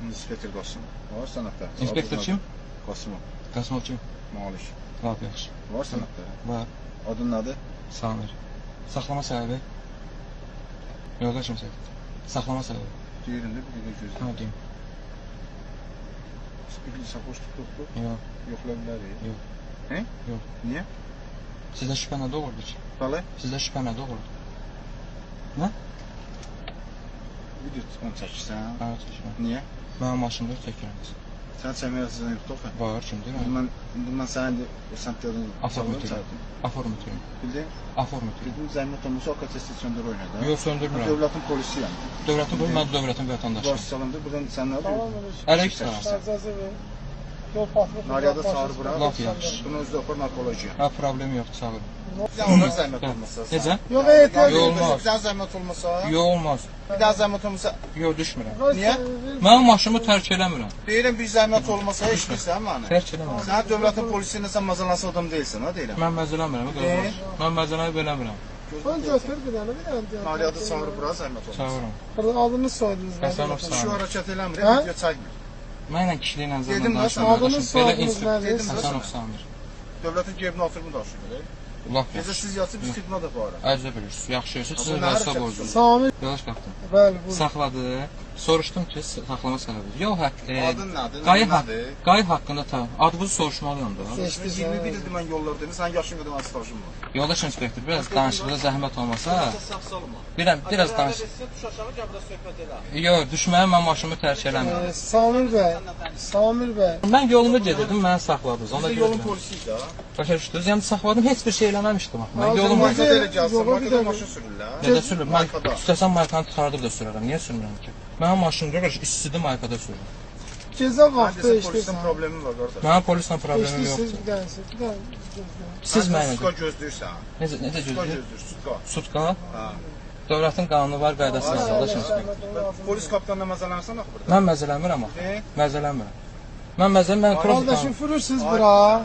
İnspektor Qasım. Var sənətdə. İnspektor kim? Qasımov. Qasımov kim? Malik. Lap yaxşı. Var sənətdə. Var. Adın nədir? Samir. Saxlama səbəbi? Yolda kimsə? Saxlama səbəbi? Deyirəm də bir də gözlə. Ha, deyim. Bir sapoş tutduqdur. Yox. Yoxla bilərik. Yox. He? Yox. Niyə? Sizdə şübhə nə doğurdu ki? Bəli. Sizdə şübhə nə doğurdu? Nə? Video onu çəkirsən. Hə, çəkirəm. Niyə? Mənim maşımda çəkirəm. Sən çəkməyəsən yoxdur ki. Var, kimdir? İndi mən sənə sən dedin. Aformatörüm. Aformatörüm. Bildin? Aformatörüm. Dedim zəhmət olmasa o kaçə söndür oynadı. Yox, söndürmürəm. Dövlətin polisiyəm. Dövlətin polisi, mən dövlətin vətəndaşıyım. Başçılığında buradan sən nə deyirsən? Əleyhissalam. Nariyada çağır bura. Laf yaxşı. Bunu özdə apar narkologiya. Ha, problem yoxdur, çağırın. Bizə onlar zəhmət olmasa. Necə? Yox, ehtiyat Yox, yox. olmaz. Bir daha zəhmət olmasa. Yox, olmaz. Bir daha zəhmət olmasa. Yox, düşmürəm. Niyə? Mənim maşımı tərk eləmirəm. Deyirəm bir zəhmət olmasa heç bilirsən məni. Tərk eləmirəm. Sən dövlətin polisiyində sən mazalansa adam deyilsən, ha deyirəm. Mən məzələmirəm, qardaş. Mən məzələyi beləmirəm. Sən götür bir dənə, bir dənə. Nariyada çağır bura zəhmət olmasa. Çağırıram. Burada adını soyadınız Həsənov nədir? Şu Samir. hərəkət eləmir, Hə? video çəkmir. Mənlə kişiliklə Dedim zəmən də, danışmıram. adınız Belə soyadınız inspektor nədir? Həsənov Samir. Dövlətin cebinə oturmu daşıyır. Laf Gecə yaxşı. siz yatsın, biz xidmət aparırıq. Əclə bilirsiniz. Yaxşı yoxsa sizin Bu nə vəzifə hərəkət? borcunuz. Samir. Yavaş qapdım. Bəli, bu. Saxladı. Soruşdum ki, saxlama səbəbi. Yox, Adın nədir? Qay haqqında adınızı soruşmalıyam da. Seçdiniz. 21 ildir mən yollardayım. Sən yaşın qədər mən stajım var. Yoldaş inspektor, biraz danışıqda zəhmət olmasa, Sağ salma. biraz danış. Tuş aşağı gəl burada söhbət elə. Yox, düşməyə mən maşımı tərk eləmirəm. Samir bəy. Samir bəy. Mən yolumu gedirdim, məni saxladınız. Ona Biz görə yolun polisiyik də. başa düşdünüz. Yəni saxladım, heç bir şey eləməmişdim axı. Mən Yolun yolumu Markada elə gəlsin, Yola bir markada dəqiqə. maşın sürürlər. necə sürürəm? Mən Markada. istəsəm markanı çıxardıb da sürərəm. Niyə sürmürəm ki? Mənim maşınım qardaş istidir markada sürürəm. Ceza Məncə vaxtı polisin işləyirsən. problemi var qardaş. Mənim polislə problemim İşləyirsiniz yoxdur. bir dənəsi. Bir dənə. Siz Sutka mənə gözləyirsən. necə Sutka gözləyir? gözləyir, sutka. Sutka, Ha. dövlətin qanunu var, qaydası var. Yoldaş inspektor. Polis kapitanına məzələnsən axı burada. Mən məzələmirəm axı. E? Məzələmirəm. Mən Qardaşım, fırırsınız bura.